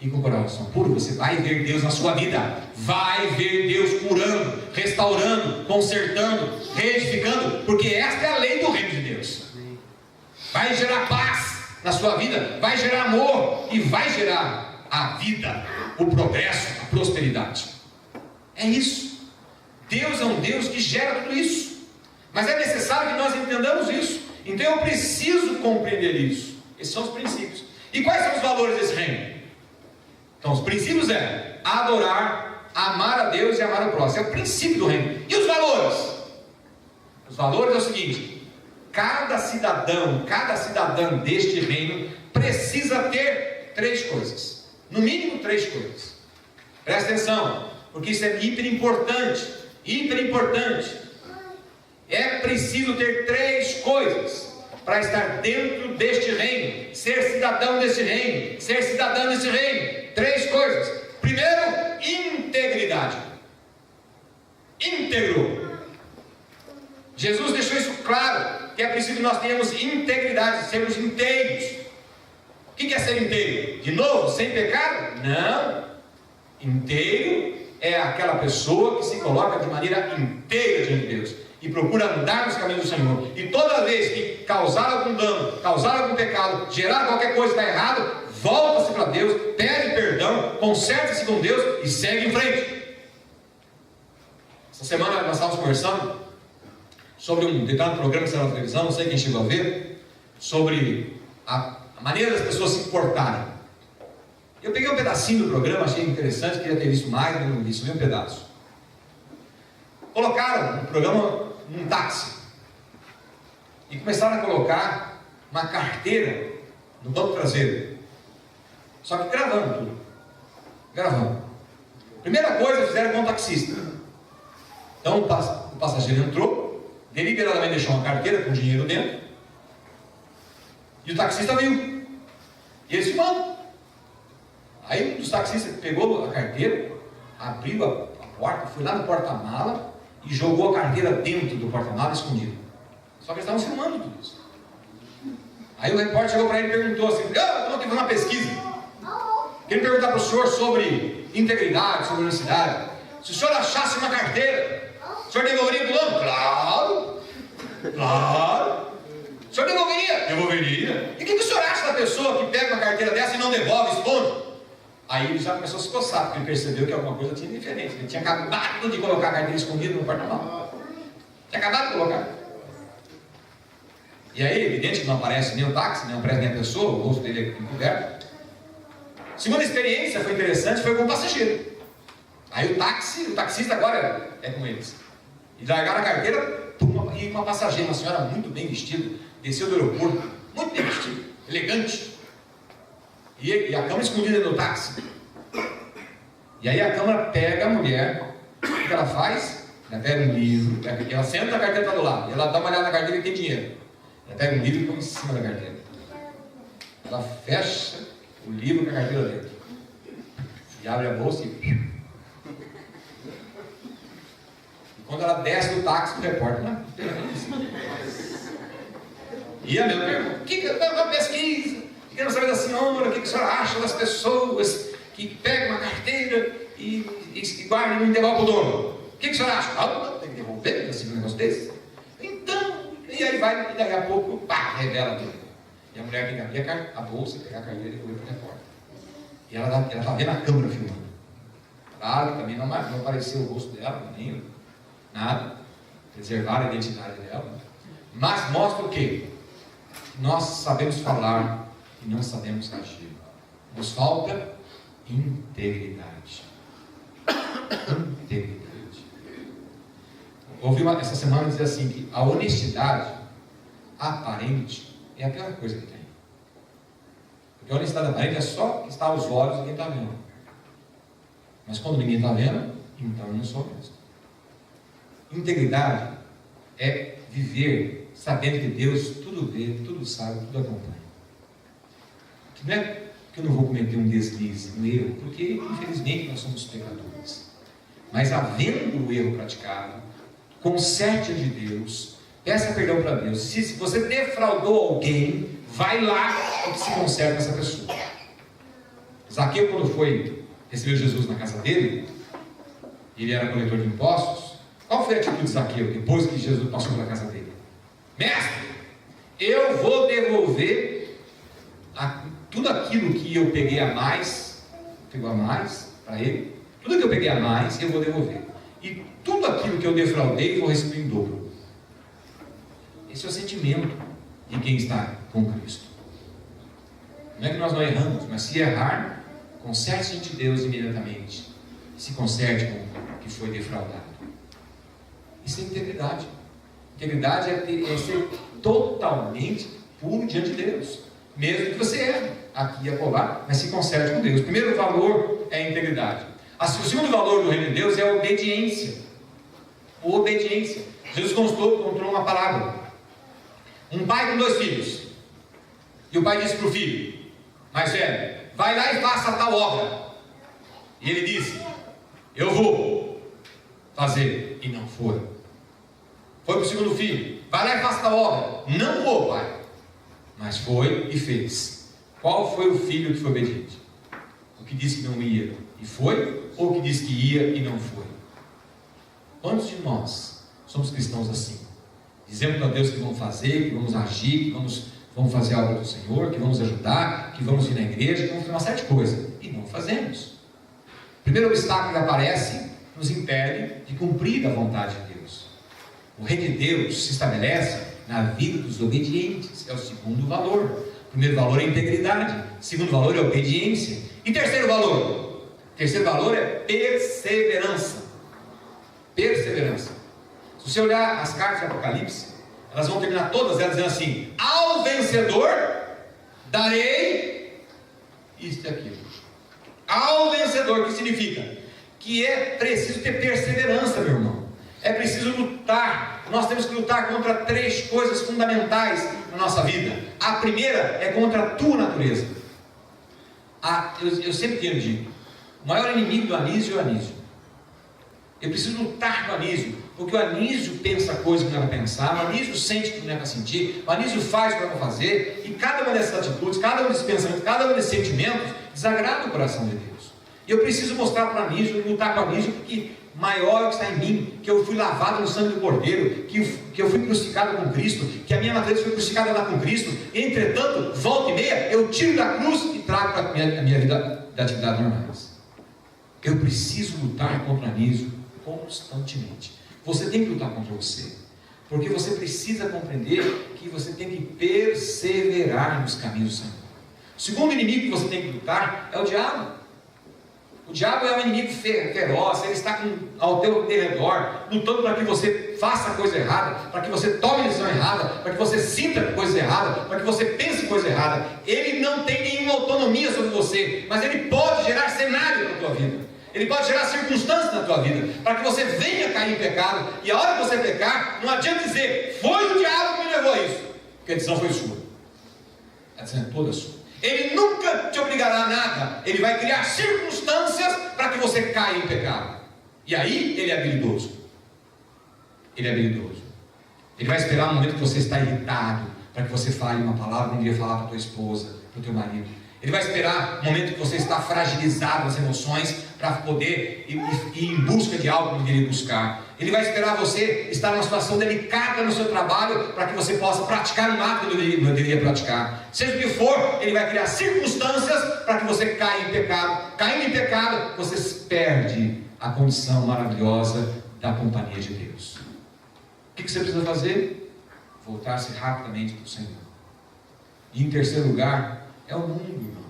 E com o coração puro, você vai ver Deus na sua vida. Vai ver Deus curando, restaurando, consertando, reedificando, porque esta é a lei do reino de Deus. Vai gerar paz na sua vida, vai gerar amor e vai gerar a vida, o progresso, a prosperidade. É isso. Deus é um Deus que gera tudo isso. Mas é necessário que nós entendamos isso. Então eu preciso compreender isso. Esses são os princípios. E quais são os valores desse reino? Então os princípios é adorar, amar a Deus e amar o próximo. É o princípio do reino. E os valores? Os valores é o seguinte: cada cidadã deste reino precisa ter 3 coisas. No mínimo 3 coisas. Presta atenção, porque isso é hiper importante. Hiper importante. É preciso ter 3 coisas para estar dentro deste reino, ser cidadão deste reino, ser cidadão deste reino. 3 coisas. Primeiro, integridade. Íntegro. Jesus deixou isso claro, que é preciso que nós tenhamos integridade, sermos inteiros. O que é ser inteiro? De novo, sem pecado? Não. Inteiro é aquela pessoa que se coloca de maneira inteira diante de Deus e procura andar nos caminhos do Senhor. E toda vez que causar algum dano, causar algum pecado, gerar qualquer coisa que está errado, volta-se para Deus, pede perdão, conserta-se com Deus e segue em frente. Essa semana nós estávamos conversando sobre um determinado programa que saiu na televisão, não sei quem chegou a ver, sobre a maneira das pessoas se comportarem. Eu peguei um pedacinho do programa, achei interessante, queria ter visto mais, mas não vi, só vi um pedaço. Colocaram o programa num táxi e começaram a colocar uma carteira no banco traseiro, só que gravando tudo. Gravando. Primeira coisa, fizeram com o taxista. Então o passageiro entrou, deliberadamente deixou uma carteira com dinheiro dentro, e o taxista viu, e eles filmaram. Aí um dos taxistas pegou a carteira, abriu a porta, foi lá no porta-mala e jogou a carteira dentro do porta-mala escondido. Só que eles estavam filmando tudo isso. Aí o repórter chegou para ele e perguntou assim: eu estou aqui fazendo uma pesquisa. Queria perguntar para o senhor sobre integridade, sobre honestidade. Se o senhor achasse uma carteira, o senhor devolveria para o dono? Claro, claro. O senhor devolveria? Devolveria. E o que o senhor acha da pessoa que pega uma carteira dessa e não devolve, esconde? Aí ele já começou a se coçar, porque ele percebeu que alguma coisa tinha diferente. Ele tinha acabado de colocar a carteira escondida no porta-malas. Tinha acabado de colocar. E aí, evidente que não aparece nem o táxi, não aparece nem a pessoa, o rosto dele é encoberto. Segunda experiência foi interessante, foi com o passageiro. Aí o taxista agora é com eles. E largaram a carteira e uma passageira, uma senhora muito bem vestida, desceu do aeroporto, muito bem vestida, elegante. E a câmera escondida no táxi. E aí a câmera pega a mulher, o que ela faz? Ela pega um livro, ela senta, a carteira está do lado, ela dá uma olhada na carteira e tem dinheiro. Ela pega um livro e põe em cima da carteira. Ela fecha o livro com a carteira dentro. E abre a bolsa e quando ela desce do táxi, o repórter, não tem isso. E a minha pergunta: o que é uma pesquisa? Quero saber da senhora, o que a senhora acha das pessoas que pegam uma carteira e guardam e não devolvem para o dono? O que a senhora acha? Ah, tem que devolver, assim, um negócio desse. Então, e aí vai, e daqui a pouco, pá, revela tudo. E a mulher tem que abrir a bolsa, pegar a carteira e devolver para o repórter. E ela está vendo a câmera filmando. Claro que também não apareceu o rosto dela, nem nada. Preservaram a identidade dela. Mas mostra o quê? Nós sabemos falar e não sabemos agir. Nos falta integridade. Integridade. Ouvi essa semana dizer assim que a honestidade aparente é a pior coisa que tem. Porque a honestidade aparente é só que está aos olhos de quem está vendo. Mas quando ninguém está vendo, então eu não sou honesto. Integridade é viver sabendo que Deus tudo vê, tudo sabe, tudo acompanha. Não é que eu não vou cometer um deslize, um erro, porque infelizmente nós somos pecadores. Mas havendo o erro praticado, conserte de Deus, peça perdão para Deus. Se você defraudou alguém, vai lá e se conserta essa pessoa. Zaqueu, quando foi receber Jesus na casa dele, ele era coletor de impostos. Qual foi a atitude de Zaqueu depois que Jesus passou pela casa dele? Mestre, eu vou devolver tudo aquilo que eu peguei a mais, pegou a mais para ele, tudo que eu peguei a mais eu vou devolver. E tudo aquilo que eu defraudei eu vou receber em dobro. Esse é o sentimento de quem está com Cristo. Não é que nós não erramos, mas se errar, conserte diante de Deus imediatamente. Se conserte com o que foi defraudado. Isso é integridade. Integridade é ser totalmente puro diante de Deus. Mesmo que você erre aqui e acolá, mas se conserte com Deus. O primeiro valor é a integridade. O segundo valor do reino de Deus é a obediência. Obediência. Jesus contou uma parábola. Um pai com 2 filhos. E o pai disse para o filho mais velho: vai lá e faça tal obra. E ele disse: eu vou fazer. E não foi. Foi para o segundo filho: vai lá e faça tal obra. Não vou, pai. Mas foi e fez. Qual foi o filho que foi obediente? O que disse que não ia e foi? Ou o que disse que ia e não foi? Quantos de nós somos cristãos assim? Dizemos para Deus que vamos fazer, que vamos agir, que vamos fazer a obra do Senhor, que vamos ajudar, que vamos ir na igreja, que vamos fazer uma série de coisas. E não fazemos. O primeiro obstáculo que aparece nos impede de cumprir a vontade de Deus. O reino de Deus se estabelece na vida dos obedientes. É o segundo valor. O primeiro valor é a integridade. O segundo valor é a obediência. E terceiro valor? O terceiro valor é perseverança. Perseverança. Se você olhar as cartas de Apocalipse, elas vão terminar todas elas dizendo assim: ao vencedor darei isto e aquilo. Ao vencedor, que significa? Que é preciso ter perseverança, meu irmão. É preciso lutar. Nós temos que lutar contra 3 coisas fundamentais na nossa vida. A primeira é contra a tua natureza. Eu sempre tenho dito: o maior inimigo do Anísio é o Anísio. Eu preciso lutar com o Anísio, Porque o Anísio pensa coisa que não é para pensar, o Anísio sente que não é para sentir, o Anísio faz o que não é para fazer, e cada uma dessas atitudes, cada um desses pensamentos, cada um desses sentimentos desagrada o coração de Deus. E eu preciso mostrar para o Anísio, lutar com o Anísio, que maior é o que está em mim, que eu fui lavado no sangue do Cordeiro, que eu fui crucificado com Cristo, que a minha natureza foi crucificada lá com Cristo. Entretanto, volta e meia, eu tiro da cruz e trago para a minha vida de atividades normais. Eu preciso lutar contra o Anísio constantemente. Você tem que lutar contra você, porque você precisa compreender que você tem que perseverar nos caminhos do Senhor. O segundo inimigo que você tem que lutar é o diabo. O diabo é um inimigo feroz, ele está ao teu redor, lutando para que você faça coisa errada, para que você tome decisão errada, para que você sinta coisa errada, para que você pense coisa errada. Ele não tem nenhuma autonomia sobre você, mas ele pode gerar cenário na tua vida. Ele pode gerar circunstâncias na tua vida, para que você venha cair em pecado, e a hora que você pecar, não adianta dizer, foi o diabo que me levou a isso, porque a decisão foi sua. A decisão é toda sua. Ele nunca te obrigará a nada, ele vai criar circunstâncias para que você caia em pecado. E aí, ele é habilidoso. Ele é habilidoso. Ele vai esperar o momento que você está irritado, para que você fale uma palavra que não devia falar para a tua esposa, para o teu marido. Ele vai esperar o momento que você está fragilizado nas emoções, para poder ir em busca de algo que não deveria buscar. Ele vai esperar você estar numa situação delicada no seu trabalho, para que você possa praticar um ato que não deveria praticar. Seja o que for, ele vai criar circunstâncias para que você caia em pecado. Caindo em pecado, você perde a condição maravilhosa da companhia de Deus. O que você precisa fazer? Voltar-se rapidamente para o Senhor. E em terceiro lugar, é o mundo, irmão.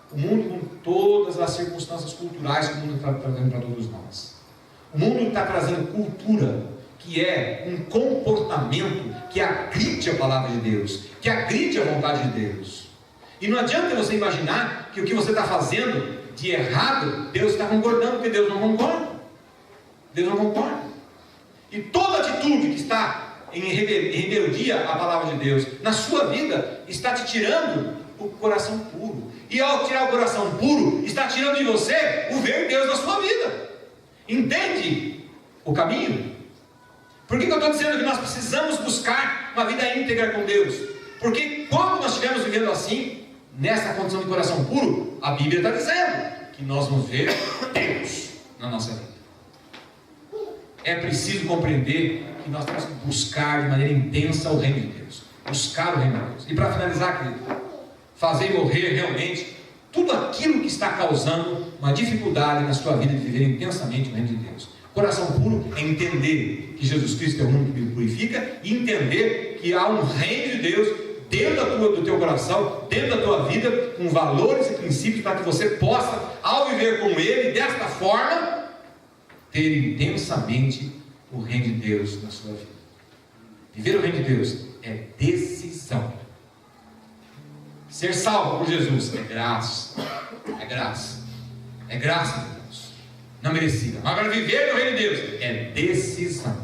O mundo com todas as circunstâncias culturais que o mundo está trazendo para todos nós. O mundo está trazendo cultura, que é um comportamento que agride a palavra de Deus, que agride a vontade de Deus. E não adianta você imaginar que o que você está fazendo de errado, Deus está concordando, porque Deus não concorda. Deus não concorda. E toda atitude que está em rebeldia à palavra de Deus, na sua vida, está te tirando o coração puro. E ao tirar o coração puro, está tirando de você o ver Deus na sua vida. Entende o caminho? Por que eu estou dizendo que nós precisamos buscar uma vida íntegra com Deus? Porque quando nós estivermos vivendo assim, nessa condição de coração puro, a Bíblia está dizendo que nós vamos ver Deus na nossa vida. É preciso compreender que nós temos que buscar de maneira intensa o reino de Deus. Buscar o reino de Deus. E para finalizar, querido, fazer morrer realmente tudo aquilo que está causando uma dificuldade na sua vida de viver intensamente o reino de Deus. Coração puro é entender que Jesus Cristo é o único que me purifica, e entender que há um reino de Deus dentro do teu coração, dentro da tua vida, com valores e princípios, para que você possa, ao viver com Ele, desta forma, ter intensamente o reino de Deus na sua vida. Viver o reino de Deus é decisão. Ser salvo por Jesus é graça. É graça. É graça de Deus. Não merecida. Agora viver no reino de Deus é decisão.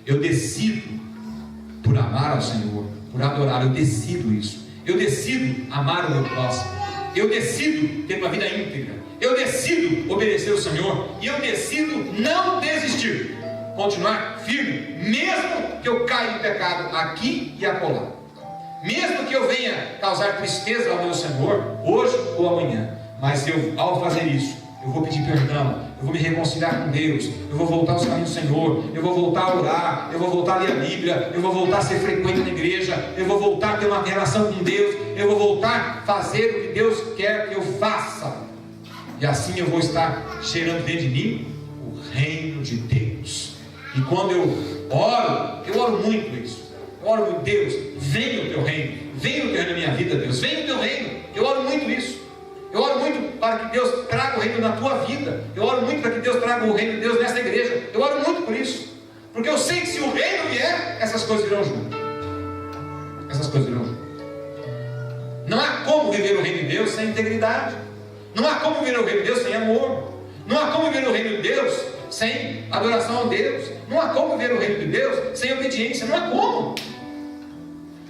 Eu decido por amar ao Senhor, por adorar. Eu decido isso. Eu decido amar o meu próximo. Eu decido ter uma vida íntegra. Eu decido obedecer ao Senhor. E eu decido não desistir. Continuar firme, mesmo que eu caia em pecado aqui e acolá. Mesmo que eu venha causar tristeza ao meu Senhor, hoje ou amanhã, mas ao fazer isso, eu vou pedir perdão, eu vou me reconciliar com Deus, eu vou voltar aos caminhos do Senhor, eu vou voltar a orar, eu vou voltar a ler a Bíblia, eu vou voltar a ser frequente na igreja, eu vou voltar a ter uma relação com Deus, eu vou voltar a fazer o que Deus quer que eu faça, e assim eu vou estar gerando dentro de mim o reino de Deus. E quando eu oro muito isso. Eu oro muito, Deus, venha o teu reino na minha vida, Deus, venha o teu reino. Eu oro muito isso. Eu oro muito para que Deus traga o reino na tua vida. Eu oro muito para que Deus traga o reino de Deus nessa igreja. Eu oro muito por isso, porque eu sei que se o reino vier, essas coisas virão junto. Essas coisas virão junto. Não há como viver o reino de Deus sem integridade. Não há como viver o reino de Deus sem amor. Não há como viver o reino de Deus sem adoração a Deus. Não há como viver o reino de Deus sem obediência. Não há como.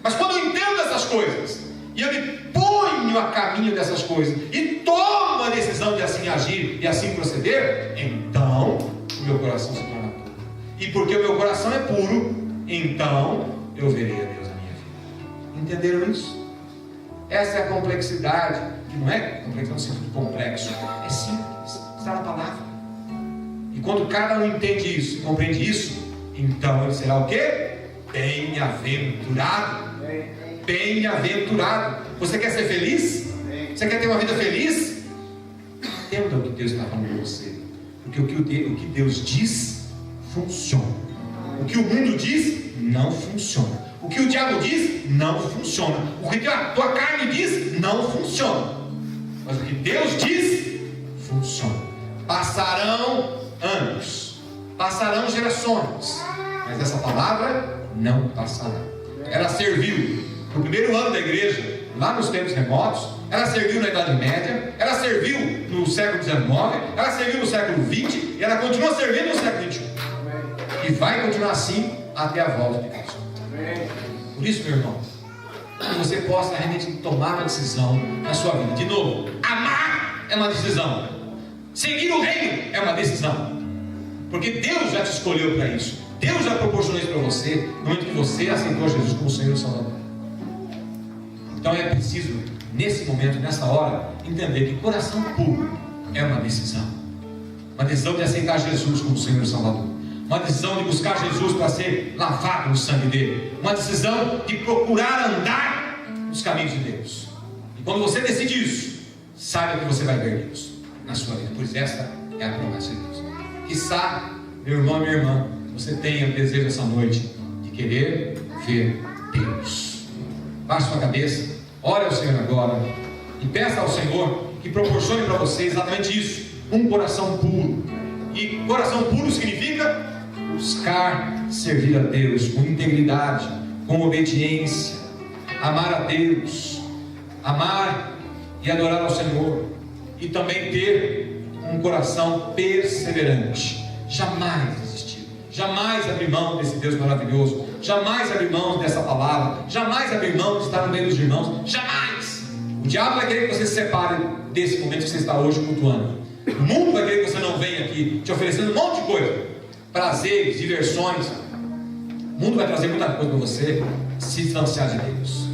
Mas quando eu entendo essas coisas, e eu me ponho a caminho dessas coisas, e tomo a decisão de assim agir e assim proceder, então o meu coração se torna puro. e porque o meu coração é puro, então eu verei a Deus na minha vida. Entenderam isso? Essa é a complexidade, que não é complexo no sentido complexo, é simples, está na palavra. E quando cada um entende isso, compreende isso, então ele será o quê? Bem-aventurado. Bem-aventurado. Você quer ser feliz? Você quer ter uma vida feliz? Entenda o que Deus está falando com você. Porque o que Deus diz, funciona. O que o mundo diz, não funciona. O que o diabo diz, não funciona. O que a tua carne diz, não funciona. Mas o que Deus diz, funciona. Passarão anos, passarão gerações, mas essa palavra não passará. Ela serviu no primeiro ano da igreja, lá nos tempos remotos, ela serviu na Idade Média, ela serviu no século XIX, ela serviu no século XX e ela continua servindo no século XXI. E vai continuar assim até a volta de Cristo. Por isso, meu irmão, que você possa realmente tomar uma decisão na sua vida. De novo, amar é uma decisão, seguir o reino é uma decisão, porque Deus já te escolheu para isso. Deus já proporcionou isso para você no momento que você aceitou Jesus como Senhor e Salvador. Então é preciso, nesse momento, nessa hora, entender que coração puro é uma decisão. Uma decisão de aceitar Jesus como Senhor e Salvador. Uma decisão de buscar Jesus para ser lavado no sangue dele. Uma decisão de procurar andar nos caminhos de Deus. E quando você decide isso, saiba que você vai ver Deus na sua vida. Pois essa é a promessa de Deus. Quiçá, meu irmão e minha irmã, você tenha o desejo essa noite de querer ver Deus. Baixe sua cabeça, ore ao Senhor agora e peça ao Senhor que proporcione para você exatamente isso, um coração puro. E coração puro significa buscar servir a Deus com integridade, com obediência, amar a Deus, amar e adorar ao Senhor, e também ter um coração perseverante, jamais desistir, jamais abrir mão desse Deus maravilhoso, jamais abrir mão dessa palavra, jamais abrir mão de estar no meio dos irmãos, jamais. O diabo vai querer que você se separe desse momento que você está hoje cultuando. O mundo vai querer que você não venha aqui te oferecendo um monte de coisa, prazeres, diversões. O mundo vai trazer muita coisa para você se distanciar de Deus.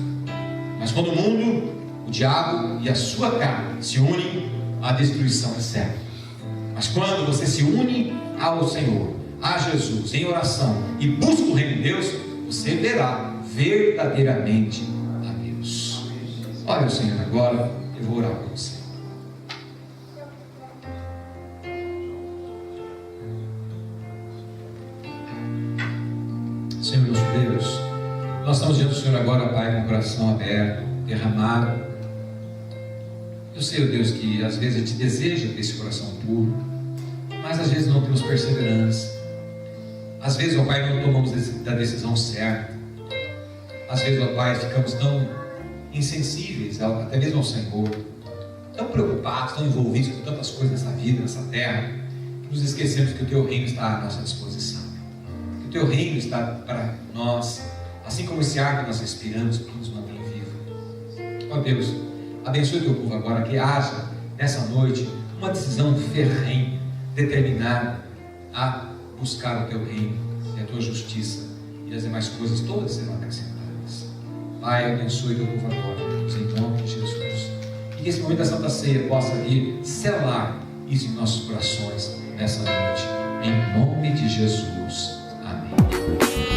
Mas quando o mundo, o diabo e a sua carne se unem, a destruição é certa. Mas quando você se une ao Senhor, a Jesus, em oração, e busca o reino de Deus, você verá verdadeiramente a Deus. Olha o Senhor agora, eu vou orar por você. Senhor nosso Deus, nós estamos diante do Senhor agora, Pai, com o coração aberto, derramado. Eu sei, ó Deus, que às vezes a gente deseja ter esse coração puro, mas às vezes não temos perseverança. Às vezes, ó Pai, não tomamos da decisão certa. Às vezes, ó Pai, ficamos tão insensíveis, até mesmo ao Senhor, tão preocupados, tão envolvidos com tantas coisas nessa vida, nessa terra, que nos esquecemos que o Teu reino está à nossa disposição. O Teu reino está para nós, assim como esse ar que nós respiramos, que nos mantém vivo. Ó Deus, abençoe o Teu povo agora, que haja nessa noite uma decisão ferrenha, determinada a buscar o Teu reino e a Tua justiça, e as demais coisas todas serão acrescentadas. Pai, abençoe o Teu povo agora, em nome de Jesus, e que esse momento da Santa Ceia possa vir selar isso em nossos corações nessa noite, em nome de Jesus. Amém.